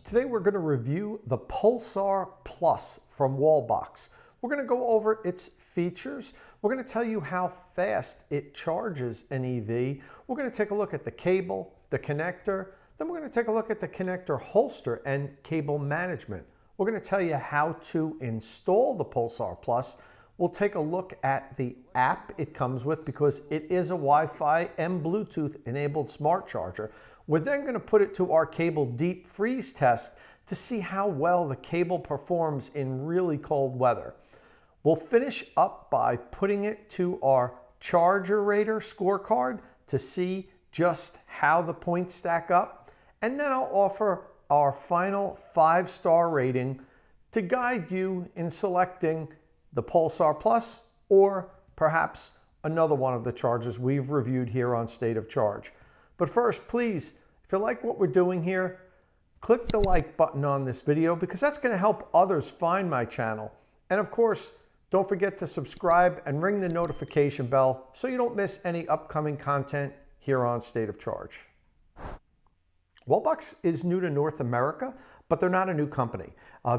Today we're going to review the Pulsar Plus from Wallbox. We're going to go over its features. We're going to tell you how fast it charges an EV. We're going to take a look at the cable, the connector, then we're going to take a look at the connector holster and cable management. We're going to tell you how to install the Pulsar Plus. We'll take a look at the app it comes with because it is a Wi-Fi and Bluetooth enabled smart charger. We're then going to put it to our cable deep freeze test to see how well the cable performs in really cold weather. We'll finish up by putting it to our ChargerRater scorecard to see just how the points stack up. And then I'll offer our final 5-star rating to guide you in selecting the Pulsar Plus or perhaps another one of the chargers we've reviewed here on State of Charge. But first, please, if you like what we're doing here, click the like button on this video because that's going to help others find my channel. And of course, don't forget to subscribe and ring the notification bell so you don't miss any upcoming content here on State of Charge. Wallbox is new to North America, but they're not a new company.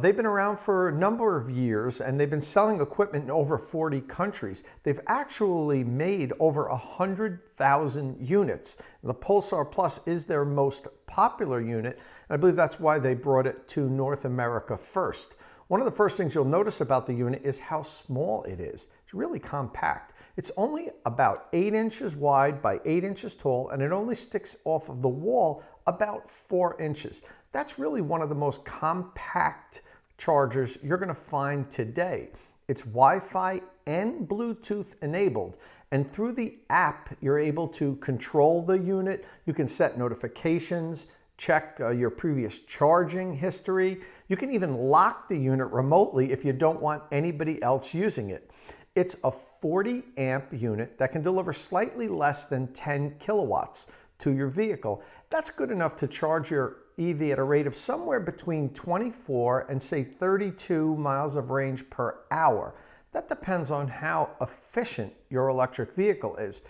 They've been around for a number of years and they've been selling equipment in over 40 countries. They've actually made over 100,000 units. The Pulsar Plus is their most popular unit, and I believe that's why they brought it to North America first. One of the first things you'll notice about the unit is how small it is. It's really compact. It's only about 8 inches wide by 8 inches tall, and it only sticks off of the wall about 4 inches. That's really one of the most compact chargers you're going to find today. It's Wi-Fi and Bluetooth enabled, and through the app you're able to control the unit. You can set notifications, check your previous charging history. You can even lock the unit remotely if you don't want anybody else using it. It's a 40 amp unit that can deliver slightly less than 10 kilowatts to your vehicle. That's good enough to charge your EV at a rate of somewhere between 24 and say 32 miles of range per hour. That depends on how efficient your electric vehicle is.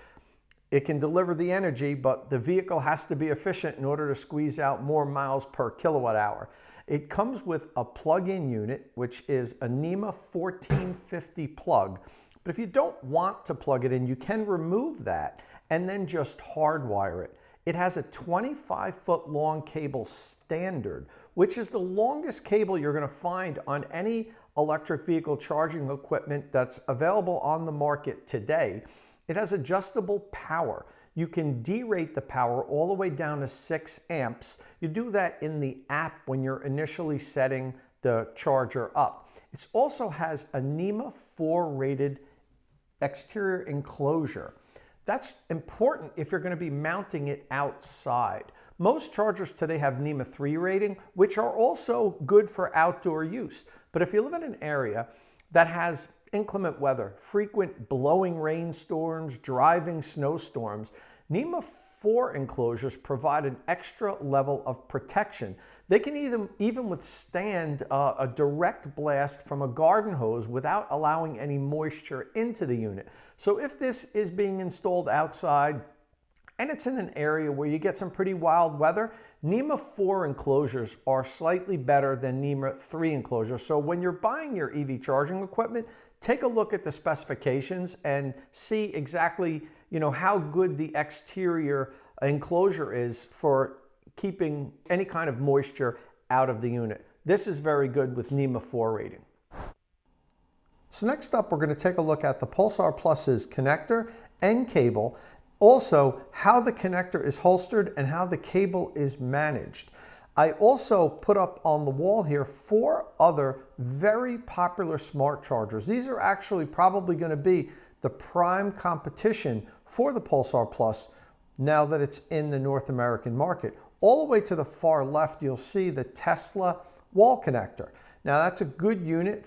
It can deliver the energy, but the vehicle has to be efficient in order to squeeze out more miles per kilowatt hour. It comes with a plug-in unit, which is a NEMA 1450 plug. But if you don't want to plug it in, you can remove that and then just hardwire it. It has a 25-foot long cable standard, which is the longest cable you're going to find on any electric vehicle charging equipment that's available on the market today. It has adjustable power. You can derate the power all the way down to 6 amps. You do that in the app when you're initially setting the charger up. It also has a NEMA 4 rated exterior enclosure. That's important if you're going to be mounting it outside. Most chargers today have NEMA 3 rating, which are also good for outdoor use. But if you live in an area that has inclement weather, frequent blowing rainstorms, driving snowstorms, NEMA 4 enclosures provide an extra level of protection. They can even withstand a direct blast from a garden hose without allowing any moisture into the unit. So if this is being installed outside and it's in an area where you get some pretty wild weather, NEMA 4 enclosures are slightly better than NEMA 3 enclosures. So when you're buying your EV charging equipment, take a look at the specifications and see exactly, how good the exterior enclosure is for keeping any kind of moisture out of the unit. This is very good with NEMA 4 rating. So next up, we're going to take a look at the Pulsar Plus's connector and cable, also how the connector is holstered and how the cable is managed. I also put up on the wall here 4 other very popular smart chargers. These are actually probably going to be the prime competition for the Pulsar Plus now that it's in the North American market. All the way to the far left, you'll see the Tesla wall connector. Now that's a good unit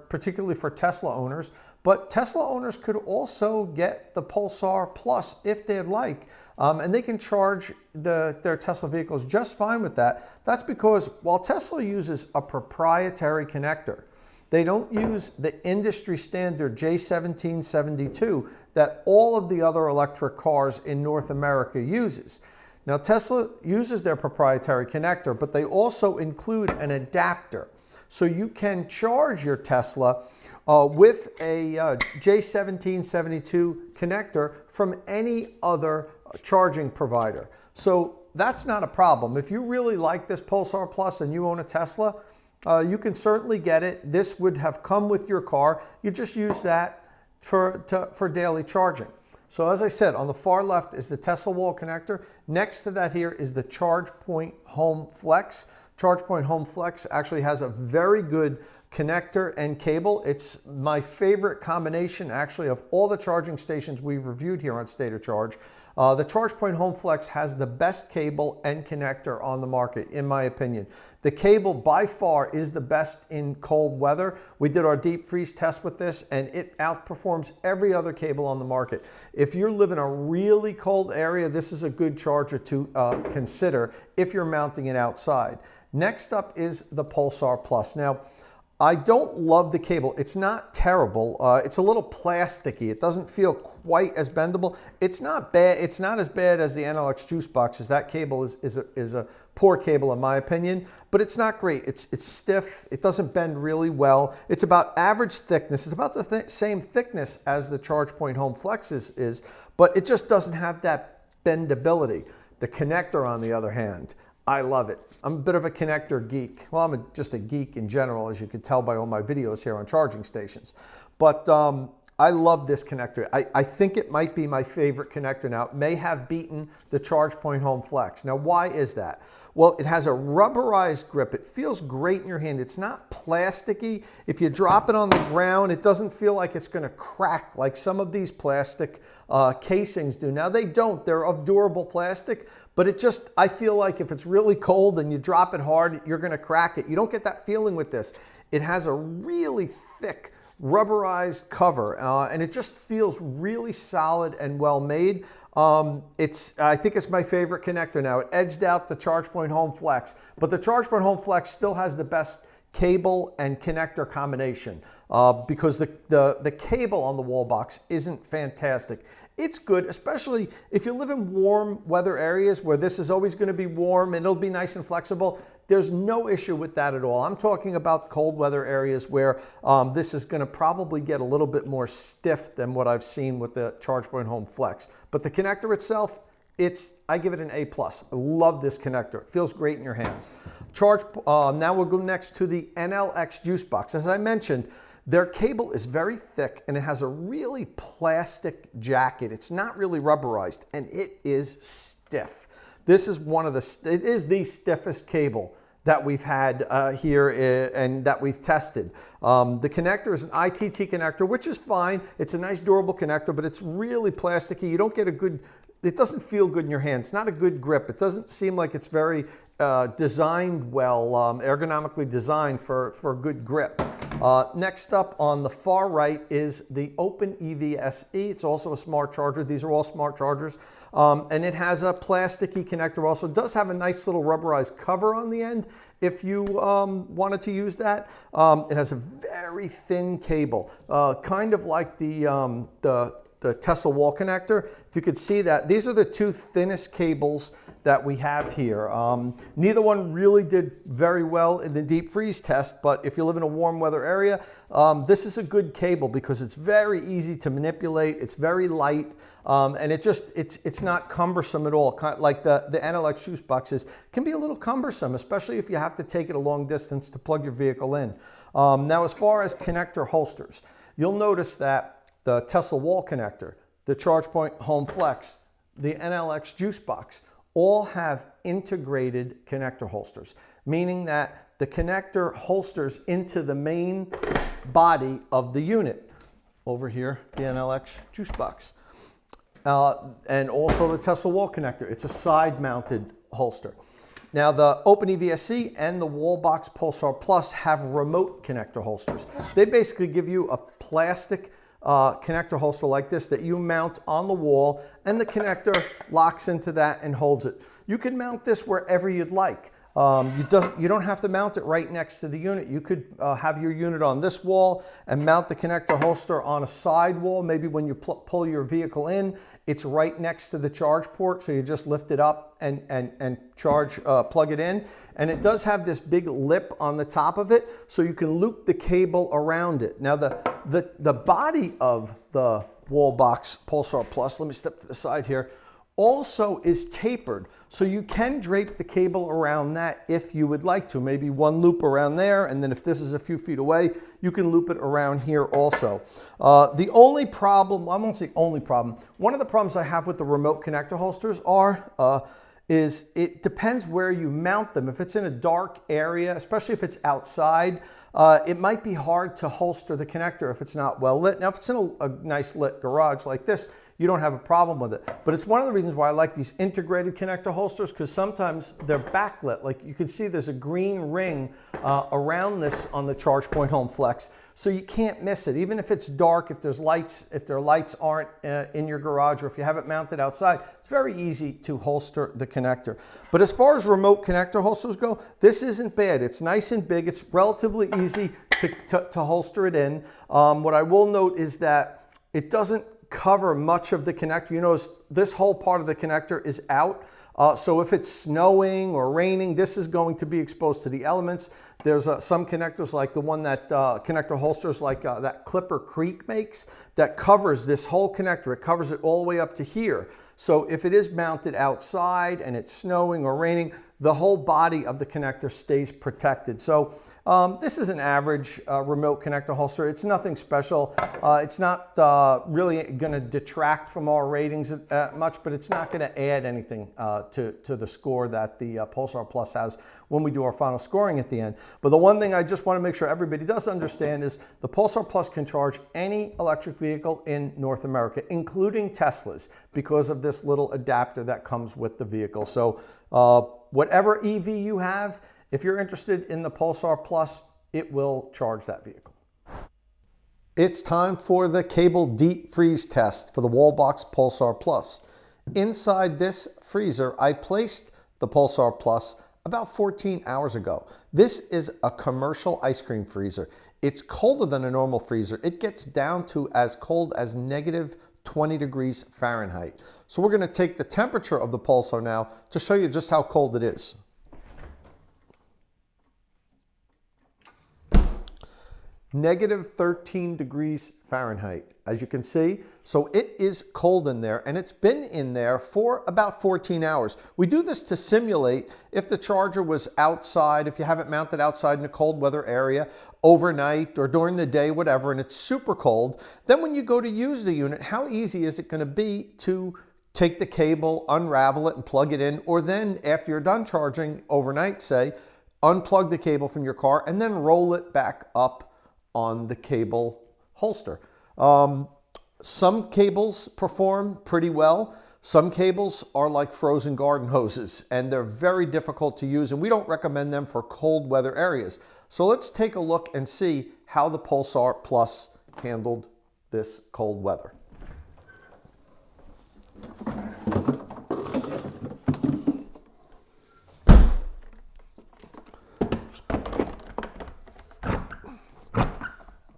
particularly for Tesla owners, but Tesla owners could also get the Pulsar Plus if they'd like, and they can charge their Tesla vehicles just fine with that. That's because while Tesla uses a proprietary connector, they don't use the industry standard J1772 that all of the other electric cars in North America uses. Now Tesla uses their proprietary connector, but they also include an adapter. So you can charge your Tesla with a J1772 connector from any other charging provider. So that's not a problem. If you really like this Pulsar Plus and you own a Tesla, you can certainly get it. This would have come with your car. You just use that for daily charging. So as I said, on the far left is the Tesla wall connector. Next to that here is the ChargePoint Home Flex. ChargePoint Home Flex actually has a very good connector and cable. It's my favorite combination actually of all the charging stations we've reviewed here on State of Charge. The ChargePoint Home Flex has the best cable and connector on the market, in my opinion. The cable by far is the best in cold weather. We did our deep freeze test with this and it outperforms every other cable on the market. If you live in a really cold area, this is a good charger to consider if you're mounting it outside. Next up is the Pulsar Plus. Now, I don't love the cable. It's not terrible. It's a little plasticky. It doesn't feel quite as bendable. It's not bad. It's not as bad as the NLX juice boxes. That cable is a poor cable in my opinion, but it's not great. It's stiff. It doesn't bend really well. It's about average thickness. It's about the same thickness as the ChargePoint Home Flex is, but it just doesn't have that bendability. The connector, on the other hand, I love it. I'm a bit of a connector geek. Well, I'm just a geek in general, as you can tell by all my videos here on charging stations. But I love this connector. I think it might be my favorite connector now. It may have beaten the ChargePoint Home Flex. Now, why is that? Well, it has a rubberized grip. It feels great in your hand. It's not plasticky. If you drop it on the ground, it doesn't feel like it's going to crack like some of these plastic casings do. Now, they don't. They're of durable plastic, but it just, I feel like if it's really cold and you drop it hard, you're going to crack it. You don't get that feeling with this. It has a really thick rubberized cover and it just feels really solid and well made. I think it's my favorite connector now. It edged out the ChargePoint Home Flex, but the ChargePoint Home Flex still has the best cable and connector combination because the cable on the Wallbox isn't fantastic. It's good, especially if you live in warm weather areas where this is always going to be warm and it'll be nice and flexible. There's no issue with that at all. I'm talking about cold weather areas where this is going to probably get a little bit more stiff than what I've seen with the ChargePoint Home Flex. But the connector itself, I give it an A+. I love this connector. It feels great in your hands. Now we'll go next to the NLX juice box. As I mentioned, their cable is very thick and it has a really plastic jacket. It's not really rubberized and it is stiff. This is it is the stiffest cable that we've had here and that we've tested. The connector is an ITT connector, which is fine. It's a nice durable connector, but it's really plasticky. You don't get it doesn't feel good in your hand. It's not a good grip. It doesn't seem like it's very designed well, ergonomically designed for good grip. Next up on the far right is the Open EVSE. It's also a smart charger. These are all smart chargers. And it has a plasticky connector also. It does have a nice little rubberized cover on the end if you wanted to use that. It has a very thin cable, kind of like the Tesla wall connector. If you could see that, these are the two thinnest cables that we have here. Neither one really did very well in the deep freeze test, but if you live in a warm weather area, this is a good cable because it's very easy to manipulate. It's very light, and it's not cumbersome at all. Kind of like the NLX juice boxes can be a little cumbersome, especially if you have to take it a long distance to plug your vehicle in. Now, as far as connector holsters, you'll notice that the Tesla wall connector, the ChargePoint Home Flex, the NLX juice box, all have integrated connector holsters, meaning that the connector holsters into the main body of the unit. Over here, the NLX juice box. And also the Tesla wall connector. It's a side-mounted holster. Now, the Open EVSE and the Wallbox Pulsar Plus have remote connector holsters. They basically give you a plastic connector holster like this that you mount on the wall, and the connector locks into that and holds it. You can mount this wherever you'd like. You don't have to mount it right next to the unit. You could have your unit on this wall and mount the connector holster on a side wall. Maybe when you pull your vehicle in, it's right next to the charge port, so you just lift it up and plug it in. And it does have this big lip on the top of it, so you can loop the cable around it. Now the body of the Wallbox Pulsar Plus, let me step to the side here, also is tapered. So you can drape the cable around that if you would like to. Maybe one loop around there, and then if this is a few feet away, you can loop it around here also. The only problem, I won't say only problem, one of the problems I have with the remote connector holsters is it depends where you mount them. If it's in a dark area, especially if it's outside, it might be hard to holster the connector if it's not well lit. Now, if it's in a nice lit garage like this, you don't have a problem with it. But it's one of the reasons why I like these integrated connector holsters, because sometimes they're backlit. Like you can see there's a green ring around this on the ChargePoint Home Flex. So you can't miss it. Even if it's dark, if their lights aren't in your garage, or if you have it mounted outside, it's very easy to holster the connector. But as far as remote connector holsters go, this isn't bad. It's nice and big. It's relatively easy to holster it in. What I will note is that it doesn't cover much of the connector. You notice this whole part of the connector is out. So if it's snowing or raining, this is going to be exposed to the elements. There's some connectors like the one that connector holsters like that Clipper Creek makes that covers this whole connector. It covers it all the way up to here. So if it is mounted outside and it's snowing or raining, the whole body of the connector stays protected. So this is an average remote connector holster. It's nothing special. It's not really going to detract from our ratings much, but it's not going to add anything to the score that the Pulsar Plus has when we do our final scoring at the end. But the one thing I just want to make sure everybody does understand is the Pulsar Plus can charge any electric vehicle in North America, including Teslas, because of this little adapter that comes with the vehicle. So whatever EV you have, if you're interested in the Pulsar Plus, it will charge that vehicle. It's time for the cable deep freeze test for the Wallbox Pulsar Plus. Inside this freezer, I placed the Pulsar Plus about 14 hours ago. This is a commercial ice cream freezer. It's colder than a normal freezer. It gets down to as cold as -20 degrees Fahrenheit. So we're going to take the temperature of the Pulsar now to show you just how cold it is. -13 degrees Fahrenheit, as you can see. So it is cold in there, and it's been in there for about 14 hours. We do this to simulate if the charger was outside, if you have it mounted outside in a cold weather area, overnight or during the day, whatever, and it's super cold. Then when you go to use the unit, how easy is it going to be to take the cable, unravel it, and plug it in, or then after you're done charging overnight, say, unplug the cable from your car and then roll it back up on the cable holster. Some cables perform pretty well. Some cables are like frozen garden hoses, and they're very difficult to use, and we don't recommend them for cold weather areas. So let's take a look and see how the Pulsar Plus handled this cold weather.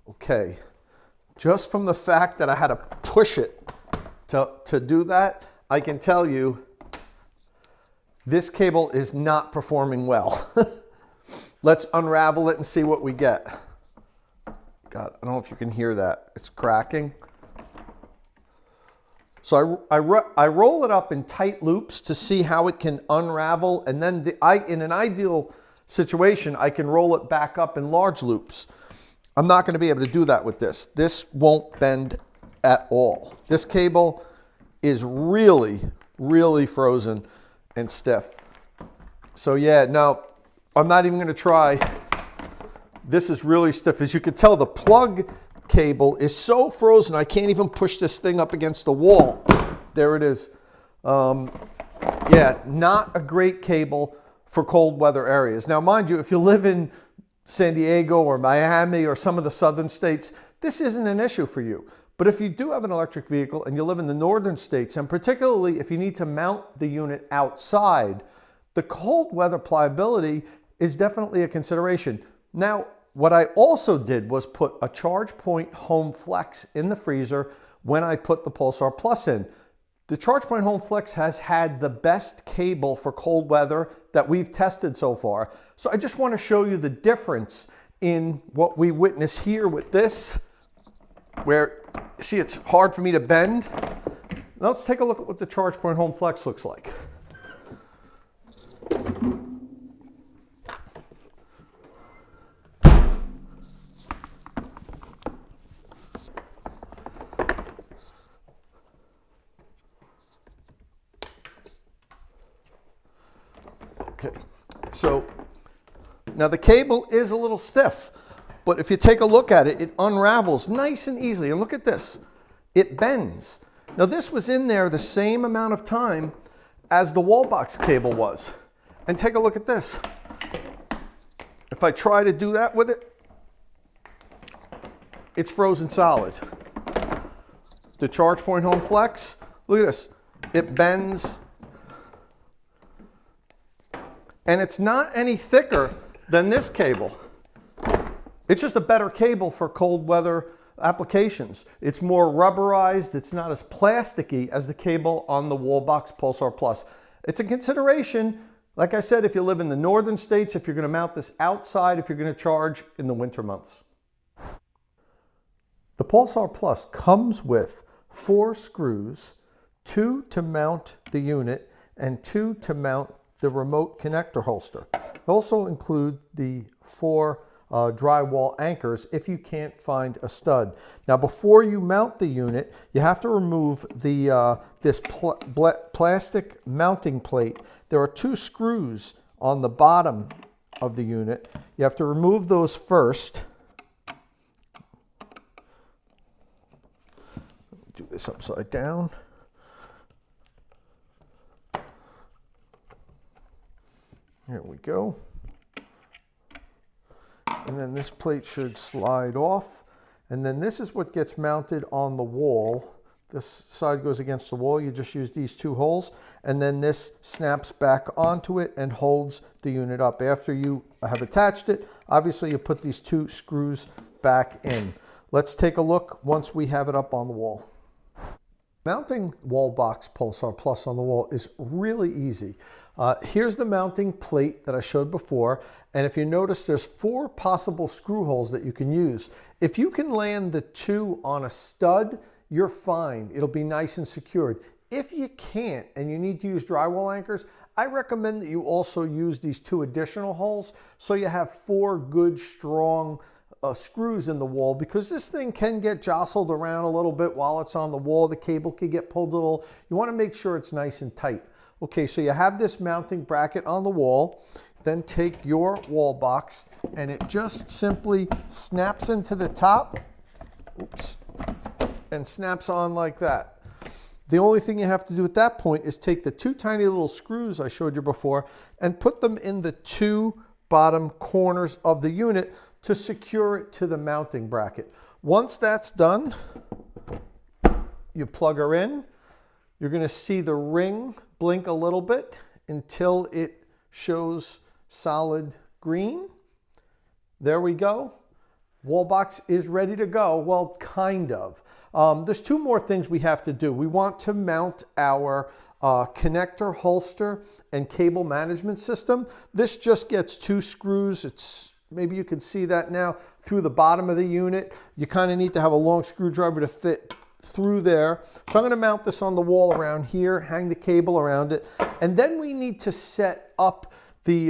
Okay, just from the fact that I had to push it to do that, I can tell you this cable is not performing well. Let's unravel it and see what we get. God, I don't know if you can hear that. It's cracking. So I roll it up in tight loops to see how it can unravel, and then in an ideal situation, I can roll it back up in large loops. I'm not going to be able to do that with this. This won't bend at all. This cable is really, really frozen and stiff. So yeah, no, I'm not even going to try. This is really stiff. As you can tell, the plug cable is so frozen, I can't even push this thing up against the wall. There it is. Yeah, not a great cable for cold weather areas. Now, mind you, if you live in San Diego or Miami or some of the southern states, this isn't an issue for you. But if you do have an electric vehicle and you live in the northern states, and particularly if you need to mount the unit outside, the cold weather pliability is definitely a consideration. Now, what I also did was put a ChargePoint Home Flex in the freezer when I put the Pulsar Plus in. The ChargePoint Home Flex has had the best cable for cold weather that we've tested so far. So I just want to show you the difference in what we witness here with this, where, see, it's hard for me to bend. Now let's take a look at what the ChargePoint Home Flex looks like. Okay, so now the cable is a little stiff, but if you take a look at it, it unravels nice and easily. And look at this, it bends. Now this was in there the same amount of time as the WallBox cable was. And take a look at this. If I try to do that with it, it's frozen solid. The ChargePoint Home Flex, look at this, it bends. And it's not any thicker than this cable. It's just a better cable for cold weather applications. It's more rubberized. It's not as plasticky as the cable on the Wallbox Pulsar Plus. It's a consideration, like I said, if you live in the northern states, if you're going to mount this outside, if you're going to charge in the winter months. The Pulsar Plus comes with 4 screws, 2 to mount the unit and 2 to mount the remote connector holster. It also includes the 4 drywall anchors if you can't find a stud. Now before you mount the unit, you have to remove the this plastic mounting plate. There are 2 screws on the bottom of the unit. You have to remove those first. Do this upside down. Here we go. And then this plate should slide off. And then this is what gets mounted on the wall. This side goes against the wall. You just use these 2 holes. And then this snaps back onto it and holds the unit up. After you have attached it, obviously you put these 2 screws back in. Let's take a look once we have it up on the wall. Mounting WallBox Pulsar Plus on the wall is really easy. Here's the mounting plate that I showed before, and if you notice there's 4 possible screw holes that you can use. If you can land the 2 on a stud, you're fine. It'll be nice and secured. If you can't and you need to use drywall anchors, I recommend that you also use these 2 additional holes so you have 4 good strong screws in the wall, because this thing can get jostled around a little bit while it's on the wall. The cable can get pulled a little. You want to make sure it's nice and tight. Okay, so you have this mounting bracket on the wall. Then take your wall box and it just simply snaps into the top. Oops. And snaps on like that. The only thing you have to do at that point is take the 2 tiny little screws I showed you before and put them in the 2 bottom corners of the unit to secure it to the mounting bracket. Once that's done, you plug her in. You're going to see the ring blink a little bit until it shows solid green. There we go. WallBox is ready to go. Well, kind of. There's 2 more things we have to do. We want to mount our connector holster and cable management system. This just gets 2 screws. Maybe you can see that now through the bottom of the unit. You kind of need to have a long screwdriver to fit through there. So I'm going to mount this on the wall around here, hang the cable around it, and then we need to set up the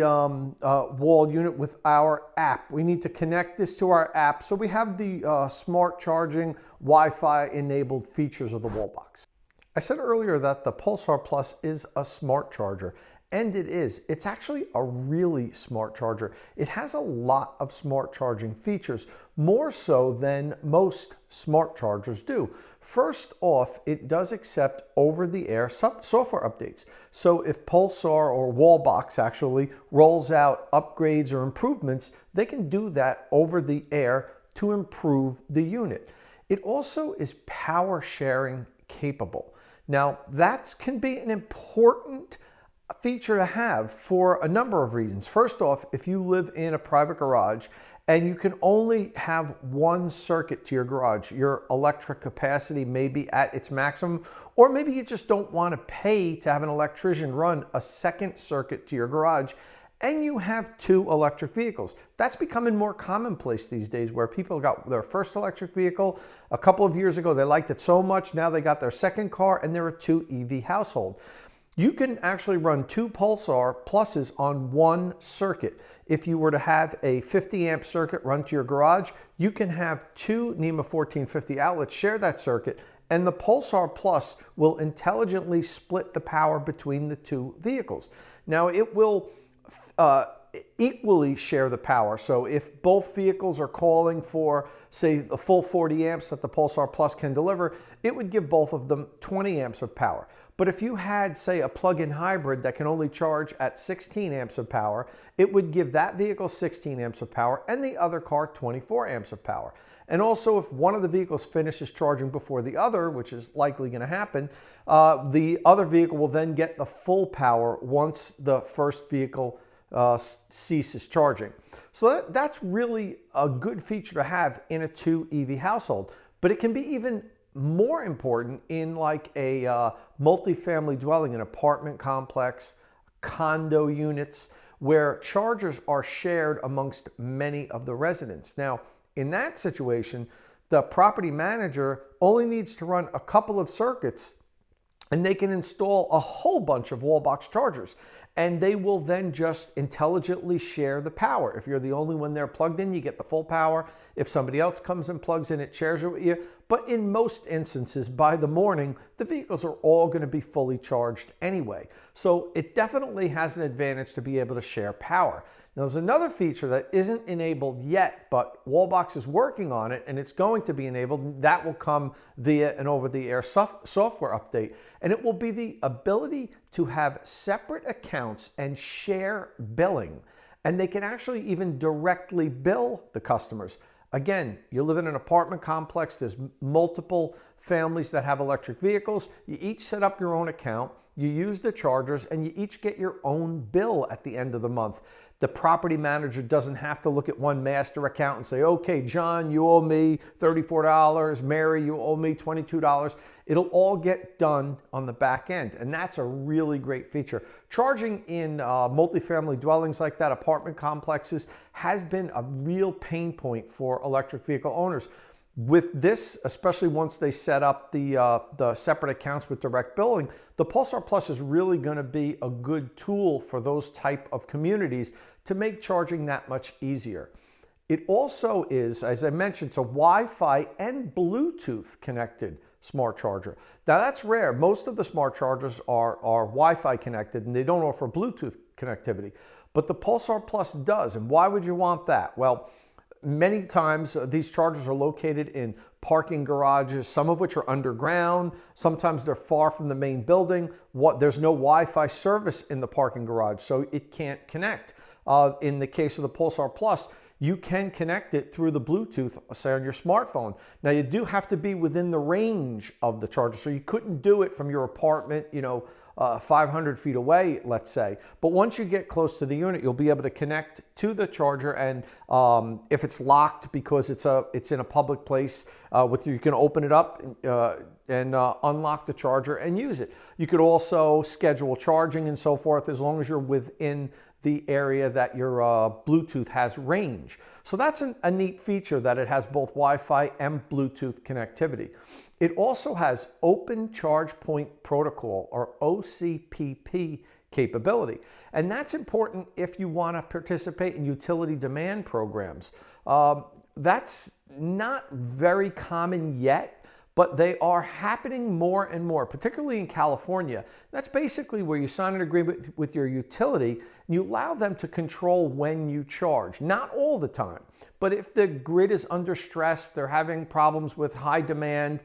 wall unit with our app. We need to connect this to our app so we have the smart charging, Wi-Fi enabled features of the WallBox. I said earlier that the Pulsar Plus is a smart charger, and it is. It's actually a really smart charger. It has a lot of smart charging features, more so than most smart chargers do. First off, it does accept over-the-air software updates. So if Pulsar or WallBox actually rolls out upgrades or improvements, they can do that over the air to improve the unit. It also is power sharing capable. Now, that can be an important feature to have for a number of reasons. First off, if you live in a private garage and you can only have one circuit to your garage, your electric capacity may be at its maximum, or maybe you just don't want to pay to have an electrician run a second circuit to your garage, and you have two electric vehicles. That's becoming more commonplace these days, where people got their first electric vehicle a couple of years ago. They liked it so much, now they got their second car, and they're a 2 EV household. You can actually run 2 Pulsar Pluses on one circuit. If you were to have a 50 amp circuit run to your garage, you can have 2 NEMA 1450 outlets share that circuit, and the Pulsar Plus will intelligently split the power between the 2 vehicles. Now, it will equally share the power. So if both vehicles are calling for, say, the full 40 amps that the Pulsar Plus can deliver, it would give both of them 20 amps of power. But if you had, say, a plug-in hybrid that can only charge at 16 amps of power, it would give that vehicle 16 amps of power and the other car 24 amps of power. And also, if one of the vehicles finishes charging before the other, which is likely going to happen, the other vehicle will then get the full power once the first vehicle ceases charging. So that's really a good feature to have in a 2 EV household. But it can be even more important in like a multifamily dwelling, an apartment complex, condo units, where chargers are shared amongst many of the residents. Now, in that situation, the property manager only needs to run a couple of circuits, and they can install a whole bunch of Wallbox chargers, and they will then just intelligently share the power. If you're the only one there plugged in, you get the full power. If somebody else comes and plugs in, it shares it with you. But in most instances, by the morning, the vehicles are all going to be fully charged anyway. So it definitely has an advantage to be able to share power. Now, there's another feature that isn't enabled yet, but Wallbox is working on it, and it's going to be enabled. That will come via an over-the-air software update, and it will be the ability to have separate accounts and share billing. And they can actually even directly bill the customers. Again, you live in an apartment complex, there's multiple families that have electric vehicles. You each set up your own account, you use the chargers, and you each get your own bill at the end of the month. The property manager doesn't have to look at one master account and say, okay, John, you owe me $34, Mary, you owe me $22. It'll all get done on the back end, and that's a really great feature. Charging in multifamily dwellings like that, apartment complexes, has been a real pain point for electric vehicle owners. With this, especially once they set up the separate accounts with direct billing, the Pulsar Plus is really going to be a good tool for those type of communities to make charging that much easier. It also is, as I mentioned, it's a Wi-Fi and Bluetooth connected smart charger. Now that's rare. Most of the smart chargers are Wi-Fi connected and they don't offer Bluetooth connectivity, but the Pulsar Plus does. And why would you want that? Well, many times these chargers are located in parking garages, some of which are underground. Sometimes they're far from the main building. There's no Wi-Fi service in the parking garage, so it can't connect. In the case of the Pulsar Plus, you can connect it through the Bluetooth, say on your smartphone. Now you do have to be within the range of the charger, so you couldn't do it from your apartment, 500 feet away, let's say. But once you get close to the unit, you'll be able to connect to the charger, and if it's locked because it's in a public place, you can open it up and unlock the charger and use it. You could also schedule charging and so forth as long as you're within the area that your Bluetooth has range. So that's a neat feature, that it has both Wi-Fi and Bluetooth connectivity. It also has Open Charge Point Protocol, or OCPP capability. And that's important if you want to participate in utility demand programs. That's not very common yet, but they are happening more and more, particularly in California. That's basically where you sign an agreement with your utility and you allow them to control when you charge. Not all the time, but if the grid is under stress, they're having problems with high demand,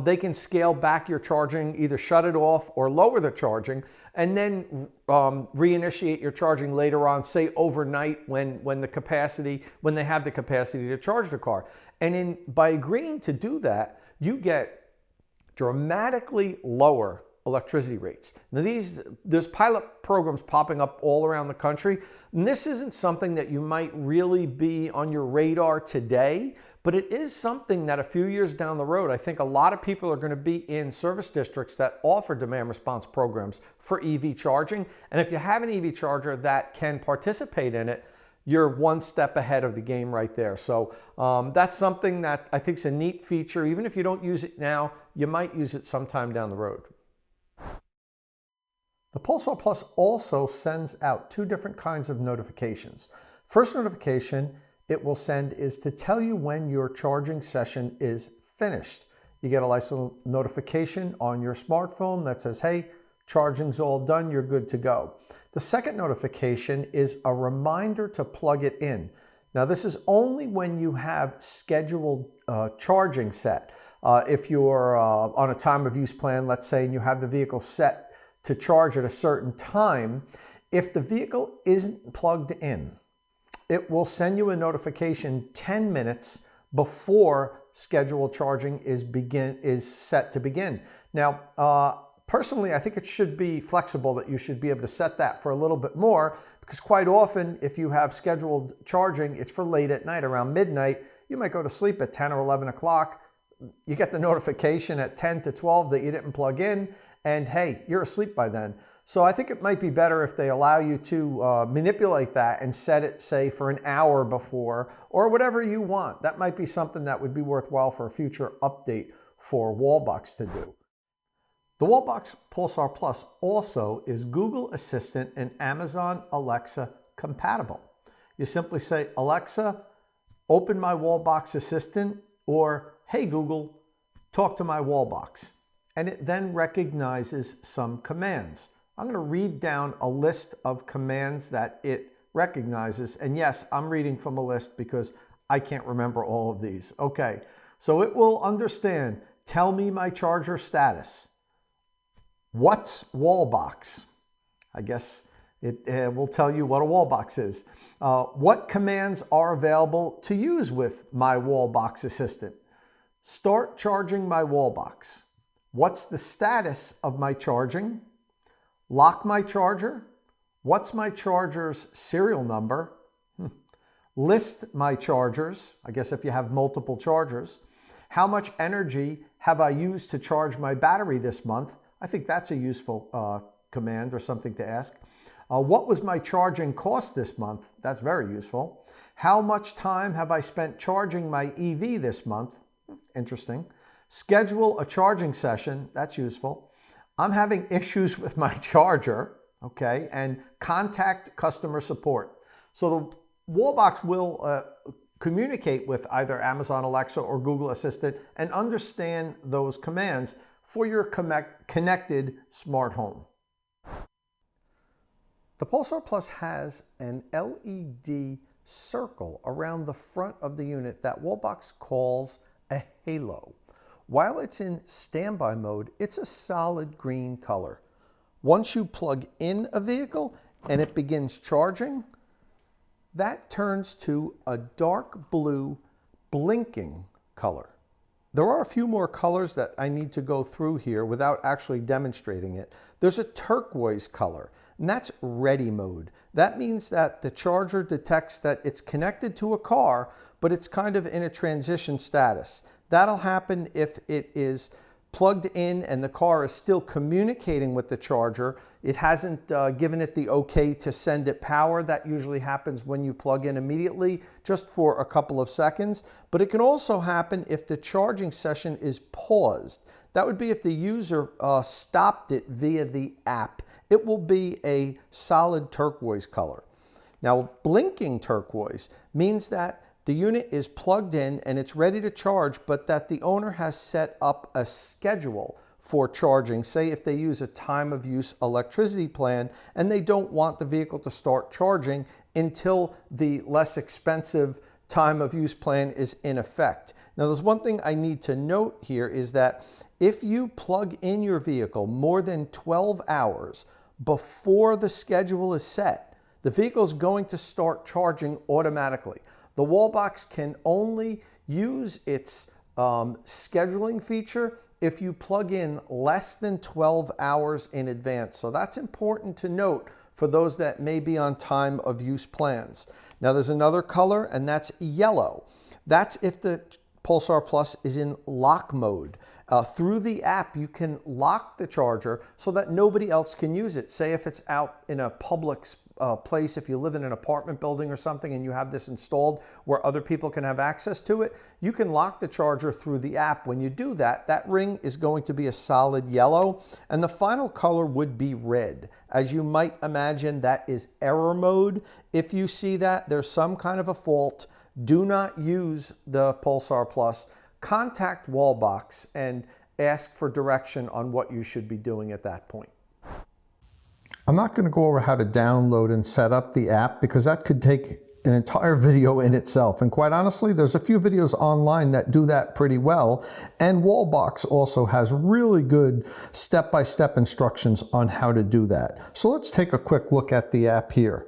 they can scale back your charging, either shut it off or lower the charging, and then reinitiate your charging later on, say overnight when they have the capacity to charge the car. And by agreeing to do that, you get dramatically lower electricity rates. Now there's pilot programs popping up all around the country, and this isn't something that you might really be on your radar today, but it is something that a few years down the road, I think a lot of people are going to be in service districts that offer demand response programs for EV charging. And if you have an EV charger that can participate in it, you're one step ahead of the game right there. So that's something that I think is a neat feature. Even if you don't use it now, you might use it sometime down the road. The Pulsar Plus also sends out two different kinds of notifications. First notification it will send is to tell you when your charging session is finished. You get a nice little notification on your smartphone that says, hey, charging's all done, you're good to go. The second notification is a reminder to plug it in. Now this is only when you have scheduled charging set. If you're on a time of use plan, let's say, and you have the vehicle set to charge at a certain time, if the vehicle isn't plugged in, it will send you a notification 10 minutes before scheduled charging is set to begin. Now, personally, I think it should be flexible, that you should be able to set that for a little bit more, because quite often if you have scheduled charging, it's for late at night, around midnight. You might go to sleep at 10 or 11 o'clock. You get the notification at 10 to 12 that you didn't plug in, and hey, you're asleep by then. So I think it might be better if they allow you to manipulate that and set it, say, for an hour before, or whatever you want. That might be something that would be worthwhile for a future update for Wallbox to do. The Wallbox Pulsar Plus also is Google Assistant and Amazon Alexa compatible. You simply say, Alexa, open my Wallbox Assistant, or hey Google, talk to my Wallbox. And it then recognizes some commands. I'm going to read down a list of commands that it recognizes. And yes, I'm reading from a list because I can't remember all of these. Okay, so it will understand, tell me my charger status. What's Wallbox? I guess it will tell you what a Wallbox is. What commands are available to use with my Wallbox Assistant? Start charging my Wallbox. What's the status of my charging? Lock my charger. What's my charger's serial number? List my chargers. I guess if you have multiple chargers. How much energy have I used to charge my battery this month? I think that's a useful command or something to ask. What was my charging cost this month? That's very useful. How much time have I spent charging my EV this month? Interesting. Schedule a charging session. That's useful. I'm having issues with my charger. Okay. And contact customer support. So the Wallbox will communicate with either Amazon Alexa or Google Assistant and understand those commands for your connected smart home. The Pulsar Plus has an LED circle around the front of the unit that Wallbox calls a halo. While it's in standby mode, it's a solid green color. Once you plug in a vehicle and it begins charging, that turns to a dark blue blinking color. There are a few more colors that I need to go through here without actually demonstrating it. There's a turquoise color, and that's ready mode. That means that the charger detects that it's connected to a car, but it's kind of in a transition status. That'll happen if it is plugged in and the car is still communicating with the charger. It hasn't given it the okay to send it power. That usually happens when you plug in immediately, just for a couple of seconds. But it can also happen if the charging session is paused. That would be if the user stopped it via the app. It will be a solid turquoise color. Now, blinking turquoise means that the unit is plugged in and it's ready to charge, but that the owner has set up a schedule for charging. Say if they use a time of use electricity plan and they don't want the vehicle to start charging until the less expensive time of use plan is in effect. Now, there's one thing I need to note here is that if you plug in your vehicle more than 12 hours before the schedule is set, the vehicle is going to start charging automatically. The Wallbox can only use its scheduling feature if you plug in less than 12 hours in advance. So that's important to note for those that may be on time of use plans. Now there's another color, and that's yellow. That's if the Pulsar Plus is in lock mode. Through the app, you can lock the charger so that nobody else can use it. Say if it's out in a public place, if you live in an apartment building or something and you have this installed where other people can have access to it, you can lock the charger through the app. When you do that, that ring is going to be a solid yellow, and the final color would be red. As you might imagine, that is error mode. If you see that there's some kind of a fault, do not use the Pulsar Plus. Contact Wallbox and ask for direction on what you should be doing at that point. I'm not going to go over how to download and set up the app because that could take an entire video in itself. And quite honestly, there's a few videos online that do that pretty well. And Wallbox also has really good step-by-step instructions on how to do that. So let's take a quick look at the app here.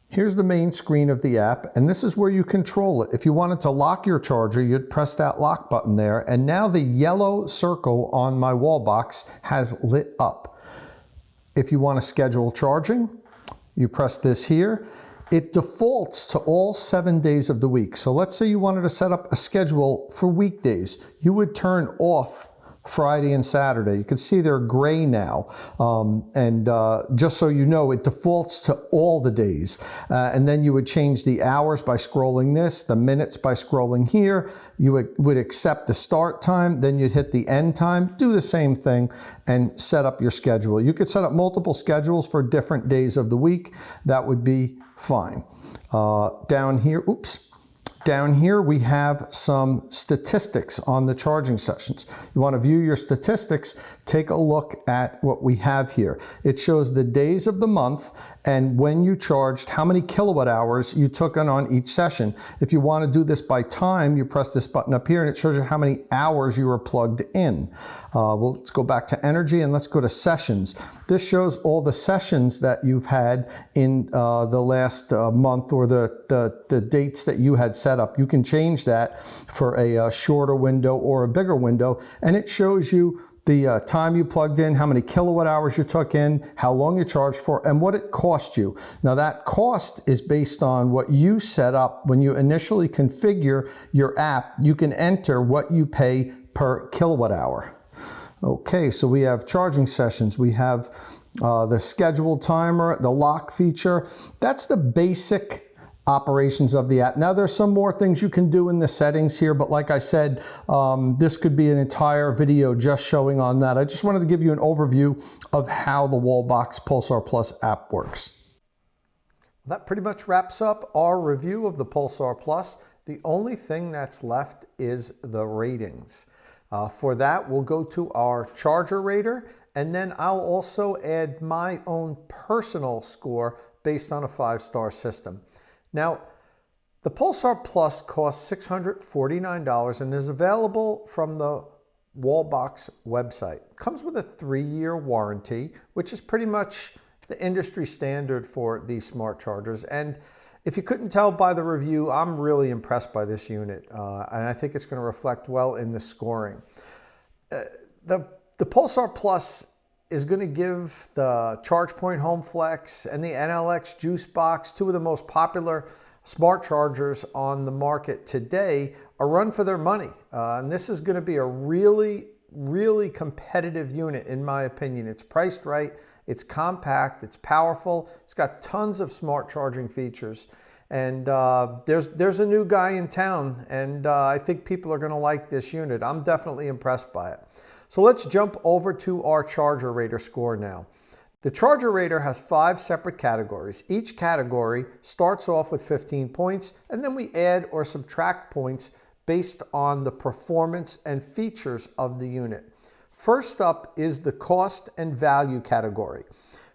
Here's the main screen of the app, and this is where you control it. If you wanted to lock your charger, you'd press that lock button there, and now the yellow circle on my Wallbox has lit up. If you want to schedule charging, you press this here. It defaults to all 7 days of the week. So let's say you wanted to set up a schedule for weekdays. You would turn off Friday and Saturday. You can see they're gray now. Just so you know, it defaults to all the days. And then you would change the hours by scrolling this, the minutes by scrolling here. You would accept the start time, then you'd hit the end time, do the same thing, and set up your schedule. You could set up multiple schedules for different days of the week. That would be fine. Down here we have some statistics on the charging sessions. You want to view your statistics, take a look at what we have here. It shows the days of the month and when you charged, how many kilowatt hours you took on each session. If you want to do this by time, you press this button up here and it shows you how many hours you were plugged in. Well, let's go back to energy and let's go to sessions. This shows all the sessions that you've had in the last month, or the dates that you had set up. You can change that for a shorter window or a bigger window, and it shows you the time you plugged in, how many kilowatt hours you took in, how long you charged for, and what it cost you. Now that cost is based on what you set up when you initially configure your app. You can enter what you pay per kilowatt hour. Okay, so we have charging sessions. We have the scheduled timer, the lock feature. That's the basic operations of the app. Now there's some more things you can do in the settings here, but like I said, this could be an entire video just showing on that. I just wanted to give you an overview of how the Wallbox Pulsar Plus app works. That pretty much wraps up our review of the Pulsar Plus. The only thing that's left is the ratings. For that, we'll go to our ChargerRater, and then I'll also add my own personal score based on a 5-star system. Now, the Pulsar Plus costs $649 and is available from the Wallbox website. It comes with a 3-year warranty, which is pretty much the industry standard for these smart chargers. And if you couldn't tell by the review, I'm really impressed by this unit, and I think it's going to reflect well in the scoring. The Pulsar Plus is going to give the ChargePoint Home Flex and the NLX Juice Box, two of the most popular smart chargers on the market today, a run for their money. And this is going to be a really, really competitive unit, in my opinion. It's priced right, it's compact, it's powerful, it's got tons of smart charging features. And there's a new guy in town, and I think people are going to like this unit. I'm definitely impressed by it. So let's jump over to our ChargerRater score now. The ChargerRater has 5 separate categories. Each category starts off with 15 points, and then we add or subtract points based on the performance and features of the unit. First up is the cost and value category.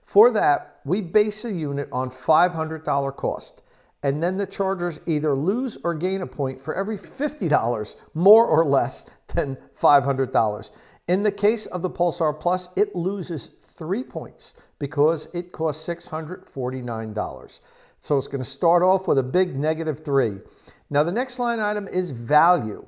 For that, we base a unit on $500 cost, and then the chargers either lose or gain a point for every $50 more or less than $500. In the case of the Pulsar Plus, it loses 3 points because it costs $649. So it's going to start off with a big -3. Now the next line item is value.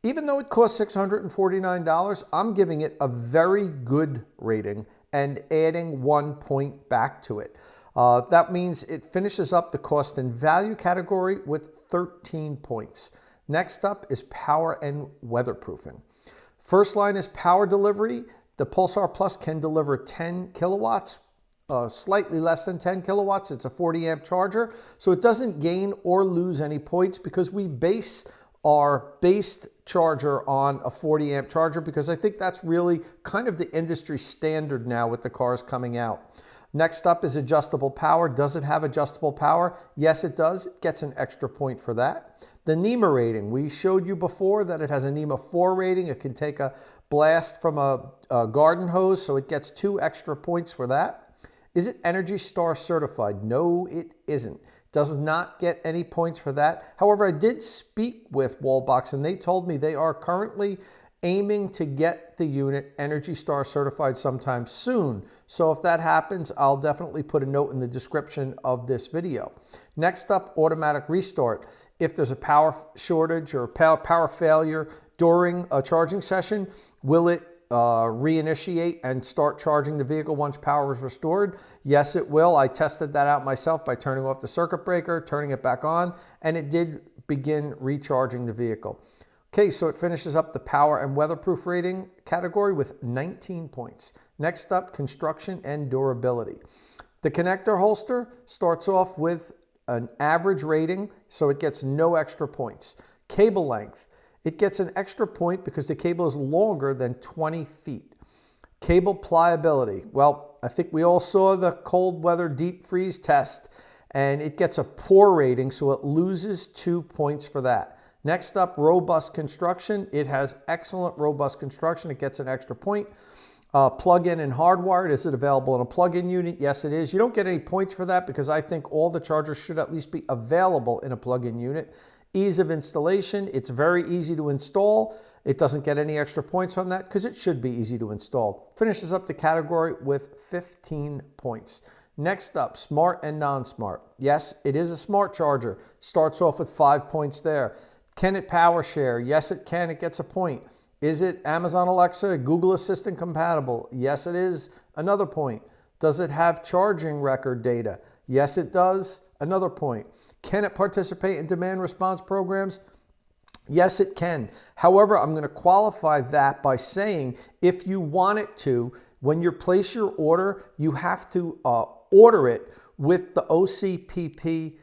Even though it costs $649, I'm giving it a very good rating and adding 1 point back to it. That means it finishes up the cost and value category with 13 points. Next up is power and weatherproofing. First line is power delivery. The Pulsar Plus can deliver 10 kilowatts, slightly less than 10 kilowatts. It's a 40 amp charger, so it doesn't gain or lose any points because we base our based charger on a 40 amp charger because I think that's really kind of the industry standard now with the cars coming out. Next up is adjustable power. Does it have adjustable power? Yes, it does. It gets an extra point for that. The NEMA rating. We showed you before that it has a NEMA 4 rating. It can take a blast from a garden hose, so it gets 2 extra points for that. Is it Energy Star certified? No, it isn't. Does not get any points for that. However, I did speak with Wallbox and they told me they are currently aiming to get the unit Energy Star certified sometime soon. So if that happens, I'll definitely put a note in the description of this video. Next up, automatic restart. If there's a power shortage or power failure during a charging session, will it reinitiate and start charging the vehicle once power is restored? Yes, it will. I tested that out myself by turning off the circuit breaker, turning it back on, and it did begin recharging the vehicle. Okay, so it finishes up the power and weatherproof rating category with 19 points. Next up, construction and durability. The connector holster starts off with an average rating, so it gets no extra points. Cable length. It gets an extra point because the cable is longer than 20 feet. Cable pliability. Well, I think we all saw the cold weather deep freeze test, and it gets a poor rating, so it loses 2 points for that. Next up, robust construction. It has excellent robust construction. It gets an extra point. Plug-in and hardwired. Is it available in a plug-in unit? Yes, it is. You don't get any points for that because I think all the chargers should at least be available in a plug-in unit. Ease of installation. It's very easy to install. It doesn't get any extra points on that because it should be easy to install. Finishes up the category with 15 points. Next up, smart and non-smart. Yes, it is a smart charger. Starts off with 5 points there. Can it power share? Yes, it can. It gets a point. Is it Amazon Alexa, Google Assistant compatible? Yes, it is. Another point. Does it have charging record data? Yes, it does. Another point. Can it participate in demand response programs? Yes, it can. However, I'm going to qualify that by saying if you want it to, when you place your order, you have to order it with the OCPP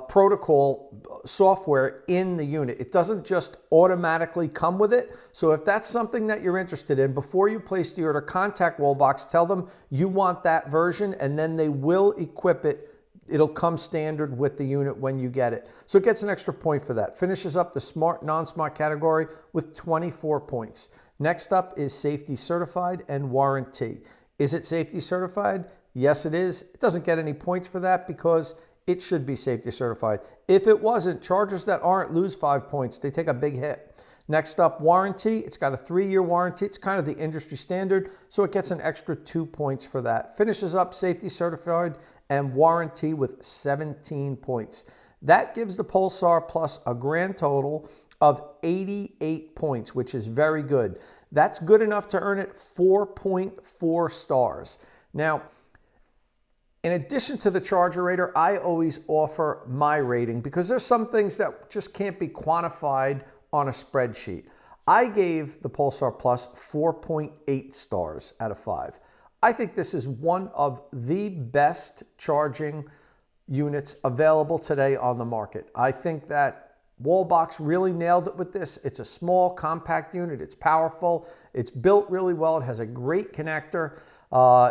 protocol software in the unit. It doesn't just automatically come with it. So if that's something that you're interested in, before you place the order, contact Wallbox, tell them you want that version, and then they will equip it. It'll come standard with the unit when you get it. So it gets an extra point for that. Finishes up the smart, non-smart category with 24 points. Next up is safety certified and warranty. Is it safety certified? Yes, it is. It doesn't get any points for that because it should be safety certified. If it wasn't, chargers that aren't lose 5 points. They take a big hit. Next up, warranty. It's got a 3-year warranty. It's kind of the industry standard, so it gets an extra 2 points for that. Finishes up safety certified and warranty with 17 points. That gives the Pulsar Plus a grand total of 88 points, which is very good. That's good enough to earn it 4.4 stars. Now, in addition to the ChargerRater, I always offer my rating because there's some things that just can't be quantified on a spreadsheet. I gave the Pulsar Plus 4.8 stars out of 5. I think this is one of the best charging units available today on the market. I think that Wallbox really nailed it with this. It's a small, compact unit. It's powerful. It's built really well. It has a great connector.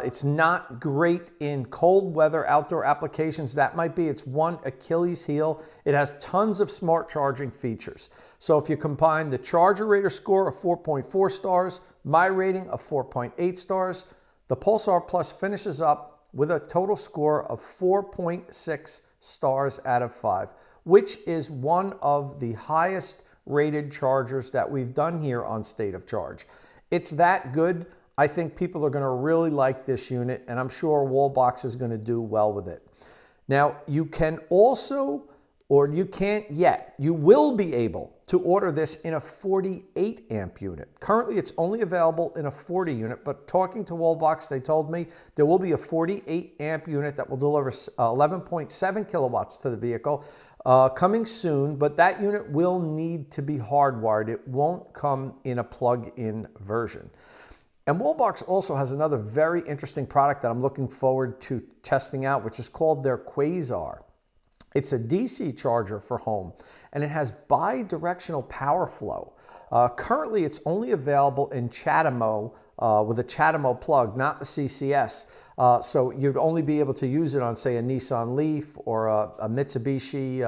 It's not great in cold weather outdoor applications. That might be its one Achilles heel. It has tons of smart charging features. So if you combine the ChargerRater score of 4.4 stars, my rating of 4.8 stars, the Pulsar Plus finishes up with a total score of 4.6 stars out of 5, which is one of the highest rated chargers that we've done here on State of Charge. It's that good. I think people are going to really like this unit, and I'm sure Wallbox is going to do well with it. Now, you can also or you can't yet, you will be able to order this in a 48 amp unit. Currently, it's only available in a 40 unit, but talking to Wallbox, they told me there will be a 48 amp unit that will deliver 11.7 kilowatts to the vehicle coming soon, but that unit will need to be hardwired. It won't come in a plug-in version. And Wallbox also has another very interesting product that I'm looking forward to testing out, which is called their Quasar. It's a DC charger for home, and it has bi-directional power flow. Currently, it's only available in CHAdeMO with a CHAdeMO plug, not the CCS. So you'd only be able to use it on, say, a Nissan Leaf or a Mitsubishi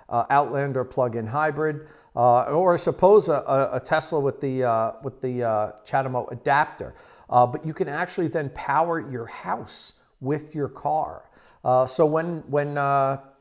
Outlander plug-in hybrid, or I suppose a Tesla with the CHAdeMO adapter. But you can actually then power your house with your car. So when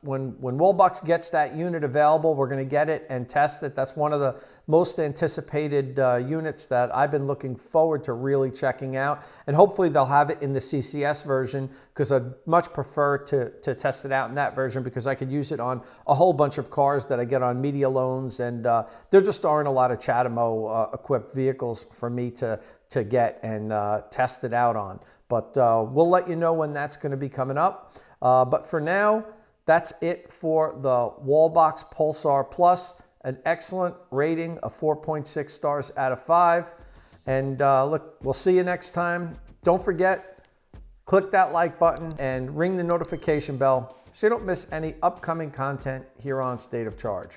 Wallbox gets that unit available, we're going to get it and test it. That's one of the most anticipated units that I've been looking forward to really checking out. And hopefully they'll have it in the CCS version, because I'd much prefer to test it out in that version, because I could use it on a whole bunch of cars that I get on media loans. And there just aren't a lot of CHAdeMO equipped vehicles for me to get and test it out on. But we'll let you know when that's going to be coming up. But for now, that's it for the Wallbox Pulsar Plus, an excellent rating of 4.6 stars out of 5. And look, we'll see you next time. Don't forget, click that like button and ring the notification bell so you don't miss any upcoming content here on State of Charge.